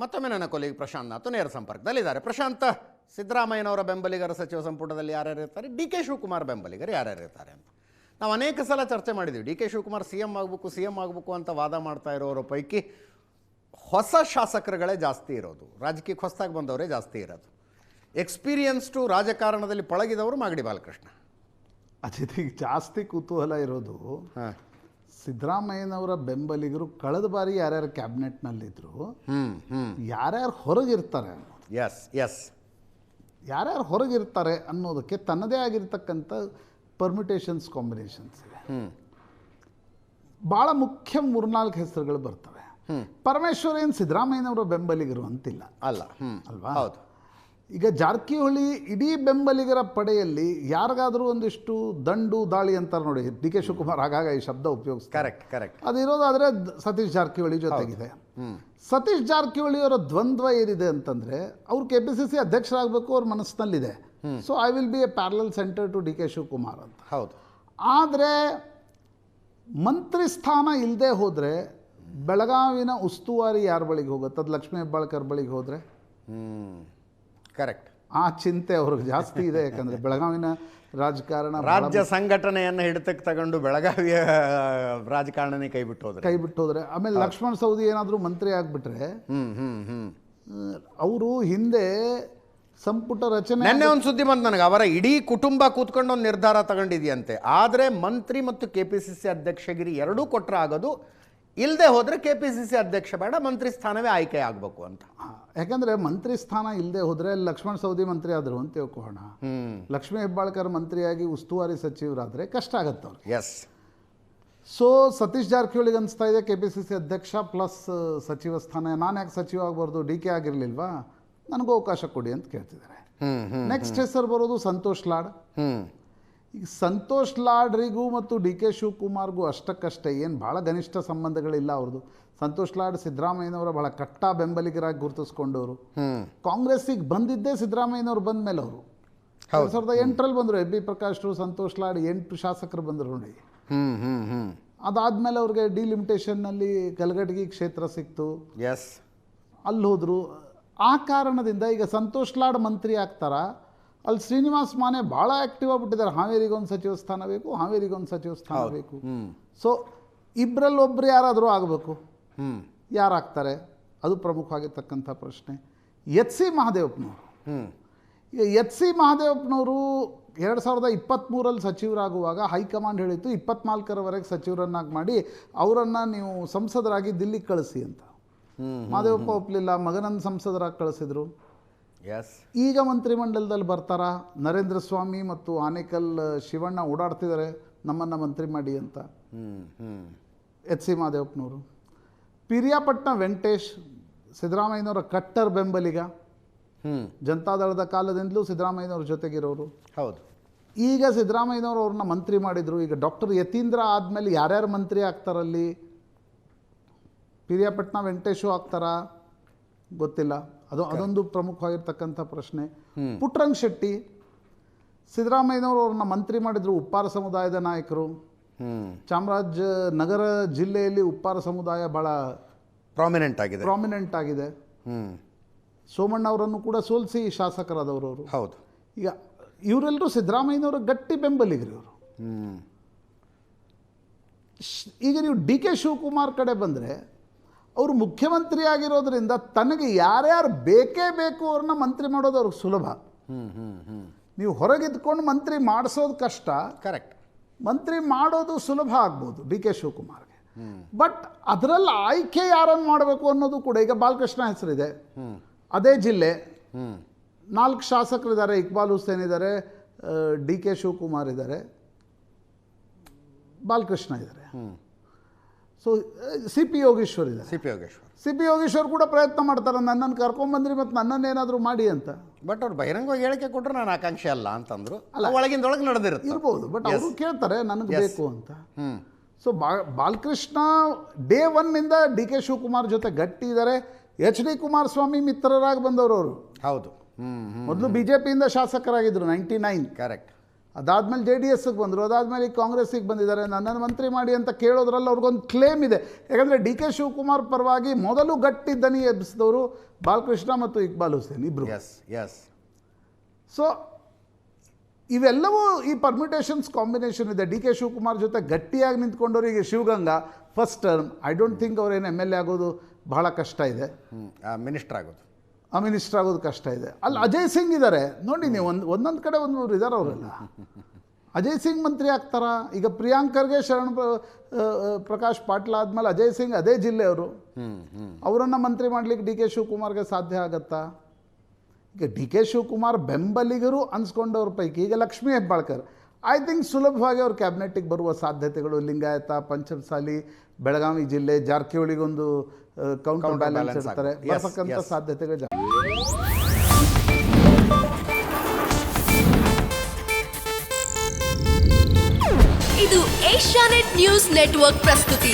ಮತ್ತೊಮ್ಮೆ ನನ್ನ ಕೊಲಿಗೆ ಪ್ರಶಾಂತ್ ನಾಥ್ ನೇರ ಸಂಪರ್ಕದಲ್ಲಿದ್ದಾರೆ. ಪ್ರಶಾಂತ್, ಸಿದ್ದರಾಮಯ್ಯನವರ ಬೆಂಬಲಿಗರ ಸಚಿವ ಸಂಪುಟದಲ್ಲಿ ಯಾರ್ಯಾರು ಇರ್ತಾರೆ, ಡಿ ಕೆ ಶಿವಕುಮಾರ್ ಬೆಂಬಲಿಗರು ಯಾರ್ಯಾರು ಇರ್ತಾರೆ ಅಂತ ನಾವು ಅನೇಕ ಸಲ ಚರ್ಚೆ ಮಾಡಿದ್ದೀವಿ. D K Shivakumar C M ಆಗಬೇಕು ಅಂತ ವಾದ ಮಾಡ್ತಾ ಇರೋರ ಪೈಕಿ ಹೊಸ ಶಾಸಕರುಗಳೇ ಜಾಸ್ತಿ ಇರೋದು, ರಾಜಕೀಯಕ್ಕೆ ಹೊಸದಾಗಿ ಬಂದವರೇ ಜಾಸ್ತಿ ಇರೋದು. ಎಕ್ಸ್ಪೀರಿಯನ್ಸ್ಡು ರಾಜಕಾರಣದಲ್ಲಿ ಪಳಗಿದವರು ಮಾಗಡಿ ಬಾಲಕೃಷ್ಣ. ಅತಿಥಿಗೆ ಜಾಸ್ತಿ ಕುತೂಹಲ ಇರೋದು ಸಿದ್ದರಾಮಯ್ಯನವರ ಬೆಂಬಲಿಗರು ಕಳೆದ ಬಾರಿ ಯಾರ್ಯಾರು ಕ್ಯಾಬಿನೆಟ್ನಲ್ಲಿದ್ದರು, ಯಾರ್ಯಾರು ಹೊರಗಿರ್ತಾರೆ ಅನ್ನೋದು. ಎಸ್ ಎಸ್ ಯಾರ್ಯಾರು ಹೊರಗಿರ್ತಾರೆ ಅನ್ನೋದಕ್ಕೆ ತನ್ನದೇ ಆಗಿರ್ತಕ್ಕಂಥ ಪರ್ಮಿಟೇಷನ್ಸ್, ಕಾಂಬಿನೇಷನ್ಸ್ ಇದೆ. ಭಾಳ ಮುಖ್ಯ 3-4 ಹೆಸರುಗಳು ಬರ್ತವೆ. ಪರಮೇಶ್ವರ್ ಏನು ಸಿದ್ದರಾಮಯ್ಯನವರ ಬೆಂಬಲಿಗರು ಅಂತಿಲ್ಲ ಅಲ್ಲ ಅಲ್ವಾ? ಹೌದು. ಈಗ ಜಾರಕಿಹೊಳಿ ಇಡೀ ಬೆಂಬಲಿಗರ ಪಡೆಯಲ್ಲಿ ಯಾರಿಗಾದರೂ ಒಂದಿಷ್ಟು ದಂಡು ದಾಳಿ ಅಂತಾರೆ ನೋಡಿ, ಡಿ ಕೆ ಶಿವಕುಮಾರ್ ಆಗಾಗ ಈ ಶಬ್ದ ಉಪಯೋಗಿಸ್ತಾರೆ. ಕರೆಕ್ಟ್. ಅದಿರೋದಾದರೆ ಸತೀಶ್ ಜಾರಕಿಹೊಳಿ ಜೊತೆಗಿದೆ. ಸತೀಶ್ ಜಾರಕಿಹೊಳಿಯವರ ದ್ವಂದ್ವ ಏನಿದೆ ಅಂತಂದರೆ, ಅವ್ರು KPCC ಅಧ್ಯಕ್ಷರಾಗಬೇಕು ಅವ್ರ ಮನಸ್ಸಿನಲ್ಲಿದೆ. So I will be a parallel centre to D K Shivakumar ಅಂತ. ಹೌದು. ಆದರೆ ಮಂತ್ರಿ ಸ್ಥಾನ ಇಲ್ಲದೆ ಹೋದರೆ ಬೆಳಗಾವಿನ ಉಸ್ತುವಾರಿ ಯಾರ ಬಳಿಗೆ ಹೋಗುತ್ತೆ? ಅದು ಲಕ್ಷ್ಮೀ ಹೆಬ್ಬಾಳ್ಕರ್ ಬಳಿಗೆ ಹೋದರೆ ಕರೆಕ್ಟ್. ಆ ಚಿಂತೆ ಅವ್ರಿಗೆ ಜಾಸ್ತಿ ಇದೆ. ಯಾಕಂದರೆ ಬೆಳಗಾವಿನ ರಾಜಕಾರಣ, ರಾಜ್ಯ ಸಂಘಟನೆಯನ್ನು ಹಿಡಿತಕ್ಕೆ ತಗೊಂಡು ಬೆಳಗಾವಿಯ ರಾಜಕಾರಣನೇ ಕೈ ಬಿಟ್ಟು ಹೋದ್ರೆ ಆಮೇಲೆ ಲಕ್ಷ್ಮಣ್ ಸವದಿ ಏನಾದರೂ ಮಂತ್ರಿ ಆಗಿಬಿಟ್ರೆ ಅವರು ಹಿಂದೆ ಸಂಪುಟ ರಚನೆ. ನೆನ್ನೆ ಒಂದು ಸುದ್ದಿ ಬಂತು ನನಗೆ, ಅವರ ಇಡೀ ಕುಟುಂಬ ಕೂತ್ಕೊಂಡು ಒಂದು ನಿರ್ಧಾರ ತಗೊಂಡಿದೆಯಂತೆ. ಆದರೆ ಮಂತ್ರಿ ಮತ್ತು KPCC ಅಧ್ಯಕ್ಷಗಿರಿ ಎರಡೂ ಕೊಟ್ಟರೆ ಆಗೋದು, ಇಲ್ಲದೆ ಹೋದರೆ KPCC ಅಧ್ಯಕ್ಷ ಬೇಡ, ಮಂತ್ರಿ ಸ್ಥಾನವೇ ಆಯ್ಕೆ ಆಗಬೇಕು ಅಂತ. ಯಾಕಂದರೆ ಮಂತ್ರಿ ಸ್ಥಾನ ಇಲ್ಲದೆ ಹೋದರೆ ಲಕ್ಷ್ಮಣ್ ಸವದಿ ಮಂತ್ರಿ ಆದರು ಅಂತ ತಿಳ್ಕೊಳ್ಳೋಣ, ಲಕ್ಷ್ಮೀ ಹೆಬ್ಬಾಳ್ಕರ್ ಮಂತ್ರಿಯಾಗಿ ಉಸ್ತುವಾರಿ ಸಚಿವರಾದರೆ ಕಷ್ಟ ಆಗತ್ತೆ ಅವ್ರಿಗೆ. ಎಸ್. ಸೊ ಸತೀಶ್ ಜಾರಕಿಹೊಳಿಗೆ ಅನಿಸ್ತಾ ಇದೆ KPCC ಅಧ್ಯಕ್ಷ ಪ್ಲಸ್ ಸಚಿವ ಸ್ಥಾನ. ನಾನು ಯಾಕೆ ಸಚಿವ ಆಗಬಾರ್ದು, DK ಆಗಿರಲಿಲ್ವಾ, ನನಗೂ ಅವಕಾಶ ಕೊಡಿ ಅಂತ ಕೇಳ್ತಿದ್ದಾರೆ. ನೆಕ್ಸ್ಟ್ ಹೆಸರು ಬರೋದು ಸಂತೋಷ್ ಲಾಡ್. ಈಗ ಸಂತೋಷ್ ಲಾಡ್ರಿಗೂ ಮತ್ತು DK ಶಿವಕುಮಾರ್ಗೂ ಅಷ್ಟಕ್ಕಷ್ಟೇ ಏನು ಭಾಳ ঘনিಷ್ಠ ಸಂಬಂಧಗಳಿಲ್ಲ ಅವ್ರದ್ದು. ಸಂತೋಷ್ ಲಾಡ್ ಸಿದ್ದರಾಮಯ್ಯನವರ ಭಾಳ ಕಟ್ಟ ಬೆಂಬಲಿಗರಾಗಿ ಗುರುತಿಸ್ಕೊಂಡವರು. ಕಾಂಗ್ರೆಸ್ಸಿಗೆ ಬಂದಿದ್ದೇ ಸಿದ್ದರಾಮಯ್ಯನವ್ರು ಬಂದ ಮೇಲೆ. ಅವರು 2008ರಲ್ಲಿ ಬಂದರು, FB ಪ್ರಕಾಶ್ರು, ಸಂತೋಷ್ ಲಾಡ್ 8 ಶಾಸಕರು ಬಂದರು ನೋಡಿ. ಅದಾದಮೇಲೆ ಅವ್ರಿಗೆ ಡಿಲಿಮಿಟೇಷನ್ನಲ್ಲಿ ಕಲಘಟಗಿ ಕ್ಷೇತ್ರ ಸಿಕ್ತು. ಎಸ್. ಅಲ್ಲಿ ಹೋದರು. ಆ ಕಾರಣದಿಂದ ಈಗ ಸಂತೋಷ್ ಲಾಡ್ ಮಂತ್ರಿ ಆಗ್ತಾರ. ಅಲ್ಲಿ ಶ್ರೀನಿವಾಸ್ ಮಾನೆ ಭಾಳ ಆ್ಯಕ್ಟಿವ್ ಆಗಿಬಿಟ್ಟಿದ್ದಾರೆ. ಹಾವೇರಿಗೊಂದು ಸಚಿವ ಸ್ಥಾನ ಬೇಕು, ಹಾವೇರಿಗೊಂದು ಸಚಿವ ಸ್ಥಾನ ಬೇಕು. ಸೊ ಇಬ್ಬರಲ್ಲಿ ಒಬ್ಬರು ಯಾರಾದರೂ ಆಗಬೇಕು. ಯಾರಾಗ್ತಾರೆ ಅದು ಪ್ರಮುಖವಾಗಿರ್ತಕ್ಕಂಥ ಪ್ರಶ್ನೆ. HC ಮಹದೇವಪ್ಪನವರು. ಈಗ HC ಮಹದೇವಪ್ಪನವರು 2023ರಲ್ಲಿ ಸಚಿವರಾಗುವಾಗ ಹೈಕಮಾಂಡ್ ಹೇಳಿತ್ತು 24ರವರೆಗೆ ಸಚಿವರನ್ನಾಗಿ ಮಾಡಿ ಅವರನ್ನು ನೀವು ಸಂಸದರಾಗಿ ದಿಲ್ಲಿಗೆ ಕಳಿಸಿ ಅಂತ. ಮಹದೇವಪ್ಪ ಒಪ್ಪಲಿಲ್ಲ, ಮಗನನ್ನು ಸಂಸದರಾಗಿ ಕಳಿಸಿದ್ರು. ಎಸ್. ಈಗ ಮಂತ್ರಿಮಂಡಲದಲ್ಲಿ ಬರ್ತಾರ. ನರೇಂದ್ರ ಸ್ವಾಮಿ ಮತ್ತು ಆನೇಕಲ್ ಶಿವಣ್ಣ ಓಡಾಡ್ತಿದ್ದಾರೆ ನಮ್ಮನ್ನು ಮಂತ್ರಿ ಮಾಡಿ ಅಂತ. HC ಮಹದೇವಪ್ಪನವರು. ಪಿರಿಯಾಪಟ್ಟಣ ವೆಂಕಟೇಶ್ ಸಿದ್ದರಾಮಯ್ಯನವರ ಕಟ್ಟರ್ ಬೆಂಬಲಿಗ. ಜನತಾದಳದ ಕಾಲದಿಂದಲೂ ಸಿದ್ದರಾಮಯ್ಯನವ್ರ ಜೊತೆಗಿರೋರು. ಹೌದು. ಈಗ ಸಿದ್ದರಾಮಯ್ಯನವರು ಅವ್ರನ್ನ ಮಂತ್ರಿ ಮಾಡಿದರು. ಈಗ ಡಾಕ್ಟರ್ ಯತೀಂದ್ರ ಆದಮೇಲೆ ಯಾರ್ಯಾರು ಮಂತ್ರಿ ಆಗ್ತಾರಲ್ಲಿ? ಪಿರಿಯಾಪಟ್ಟಣ ವೆಂಕಟೇಶು ಆಗ್ತಾರಾ ಗೊತ್ತಿಲ್ಲ. ಅದೊಂದು ಪ್ರಮುಖವಾಗಿರ್ತಕ್ಕಂಥ ಪ್ರಶ್ನೆ. ಪುಟ್ಟರಂಗ ಶೆಟ್ಟಿ ಸಿದ್ದರಾಮಯ್ಯನವರು ಅವ್ರನ್ನ ಮಂತ್ರಿ ಮಾಡಿದರು. ಉಪ್ಪಾರ ಸಮುದಾಯದ ನಾಯಕರು. ಚಾಮರಾಜನಗರ ಜಿಲ್ಲೆಯಲ್ಲಿ ಉಪ್ಪಾರ ಸಮುದಾಯ ಭಾಳ ಪ್ರಾಮಿನೆಂಟ್ ಆಗಿದೆ. ಸೋಮಣ್ಣ ಅವರನ್ನು ಕೂಡ ಸೋಲಿಸಿ ಶಾಸಕರಾದವರು ಅವರು. ಹೌದು. ಈಗ ಇವರೆಲ್ಲರೂ ಸಿದ್ದರಾಮಯ್ಯನವರ ಗಟ್ಟಿ ಬೆಂಬಲಿಗರು ಇವರು. ಈಗ ನೀವು DK ಶಿವಕುಮಾರ್ ಕಡೆ ಬಂದರೆ, ಅವರು ಮುಖ್ಯಮಂತ್ರಿ ಆಗಿರೋದ್ರಿಂದ ತನಗೆ ಯಾರ್ಯಾರು ಬೇಕೇ ಬೇಕು ಅವ್ರನ್ನ ಮಂತ್ರಿ ಮಾಡೋದು ಅವ್ರಿಗೆ ಸುಲಭ. ನೀವು ಹೊರಗಿದ್ಕೊಂಡು ಮಂತ್ರಿ ಮಾಡಿಸೋದು ಕಷ್ಟ. ಕರೆಕ್ಟ್. ಮಂತ್ರಿ ಮಾಡೋದು ಸುಲಭ ಆಗ್ಬೋದು DK ಶಿವಕುಮಾರ್ಗೆ. ಬಟ್ ಅದರಲ್ಲಿ ಆಯ್ಕೆ ಯಾರನ್ನು ಮಾಡಬೇಕು ಅನ್ನೋದು ಕೂಡ. ಈಗ ಬಾಲಕೃಷ್ಣ ಹೆಸರಿದೆ, ಅದೇ ಜಿಲ್ಲೆ, 4 ಶಾಸಕರಿದ್ದಾರೆ. ಇಕ್ಬಾಲ್ ಹುಸೇನ್ ಇದ್ದಾರೆ, DK ಶಿವಕುಮಾರ್ ಇದ್ದಾರೆ, ಬಾಲಕೃಷ್ಣ ಇದ್ದಾರೆ. ಸೊ CP ಯೋಗೇಶ್ವರ್ ಇದೆ. CP ಯೋಗೇಶ್ವರ್ ಕೂಡ ಪ್ರಯತ್ನ ಮಾಡ್ತಾರೆ, ನನ್ನನ್ನು ಕರ್ಕೊಂಬಂದ್ರಿ ಮತ್ತು ನನ್ನನ್ನೇನಾದರೂ ಮಾಡಿ ಅಂತ. ಬಟ್ ಅವ್ರು ಬಹಿರಂಗವಾಗಿ ಹೇಳಿಕೆ ಕೊಟ್ಟರು ನಾನು ಆಕಾಂಕ್ಷೆ ಅಲ್ಲ ಅಂತಂದ್ರು. ಅಲ್ಲ, ಒಳಗಿಂದೊಳಗೆ ನಡೆದಿರುತ್ತೆ ಇರ್ಬೋದು. ಬಟ್ ಅವರು ಕೇಳ್ತಾರೆ ನನಗೆ ಬೇಕು ಅಂತ. ಸೊ ಬಾಲಕೃಷ್ಣ ಡೇ 1ನಿಂದ DK ಶಿವಕುಮಾರ್ ಜೊತೆ ಗಟ್ಟಿ ಇದ್ದಾರೆ. HD ಕುಮಾರಸ್ವಾಮಿ ಮಿತ್ರರಾಗಿ ಬಂದವರು ಅವರು. ಹೌದು. ಮೊದಲು BJPಯಿಂದ ಶಾಸಕರಾಗಿದ್ದರು 99. ಕರೆಕ್ಟ್. ಅದಾದಮೇಲೆ JDSಗೆ ಬಂದರು, ಅದಾದಮೇಲೆ ಕಾಂಗ್ರೆಸ್ಸಿಗೆ ಬಂದಿದ್ದಾರೆ, ನನ್ನನ್ನು ಮಂತ್ರಿ ಮಾಡಿ ಅಂತ ಕೇಳೋದ್ರಲ್ಲಿ ಅವ್ರಿಗೊಂದು ಕ್ಲೇಮ್ ಇದೆ. ಯಾಕಂದರೆ DK ಶಿವಕುಮಾರ್ ಪರವಾಗಿ ಮೊದಲು ಗಟ್ಟಿ ದನಿ ಎಬ್ಬಿಸಿದವರು ಬಾಲಕೃಷ್ಣ ಮತ್ತು ಇಕ್ಬಾಲ್ ಹುಸೇನ್ ಇಬ್ಬರು. S S. ಸೊ ಇವೆಲ್ಲವೂ ಈ ಪರ್ಮ್ಯುಟೇಷನ್ಸ್ ಕಾಂಬಿನೇಷನ್ ಇದೆ. DK ಶಿವಕುಮಾರ್ ಜೊತೆ ಗಟ್ಟಿಯಾಗಿ ನಿಂತ್ಕೊಂಡವರಿಗೆ Shivaganga first term, I don't think ಅವ್ರೇನು MLA ಆಗೋದು ಬಹಳ ಕಷ್ಟ ಇದೆ, ಮಿನಿಸ್ಟರ್ ಆಗೋದು, ಮಿನಿಸ್ಟರ್ ಆಗೋದು ಕಷ್ಟ ಇದೆ. ಅಲ್ಲಿ ಅಜಯ್ ಸಿಂಗ್ ಇದ್ದಾರೆ ನೋಡಿ, ನೀವು ಒಂದೊಂದು ಕಡೆ ಒಂದೊಂದು ಇದ್ದಾರೆ ಅವರೆಲ್ಲ. ಅಜಯ್ ಸಿಂಗ್ ಮಂತ್ರಿ ಆಗ್ತಾರಾ? ಈಗ ಪ್ರಿಯಾಂಕರ್ಗೆ ಪ್ರಕಾಶ್ ಪಾಟೀಲ್ ಆದಮೇಲೆ ಅಜಯ್ ಸಿಂಗ್ ಅದೇ ಜಿಲ್ಲೆಯವರು, ಅವರನ್ನು ಮಂತ್ರಿ ಮಾಡಲಿಕ್ಕೆ DK ಶಿವಕುಮಾರ್ಗೆ ಸಾಧ್ಯ ಆಗತ್ತಾ? ಈಗ DK ಶಿವಕುಮಾರ್ ಬೆಂಬಲಿಗರು ಅನ್ಸ್ಕೊಂಡವ್ರ ಪೈಕಿ ಈಗ ಲಕ್ಷ್ಮೀ ಹೆಬ್ಬಾಳ್ಕರ್ ಐ ಥಿಂಕ್ ಸುಲಭವಾಗಿ ಅವ್ರ ಕ್ಯಾಬಿನೆಟ್ಟಿಗೆ ಬರುವ ಸಾಧ್ಯತೆಗಳು, ಲಿಂಗಾಯತ, ಪಂಚಮಸಾಲಿ, ಬೆಳಗಾವಿ ಜಿಲ್ಲೆ, ಜಾರಕಿಹೊಳಿಗೊಂದು ಕೌಂಟರ್ ಬ್ಯಾಲೆನ್ಸ್ ಇರ್ತಾರೆ, ಬರ್ತಕ್ಕಂಥ ಸಾಧ್ಯತೆಗಳು ಜಾಸ್ತಿ. ಇದು ಏಷ್ಯಾನೆಟ್ ನ್ಯೂಸ್ ನೆಟ್ವರ್ಕ್ ಪ್ರಸ್ತುತಿ.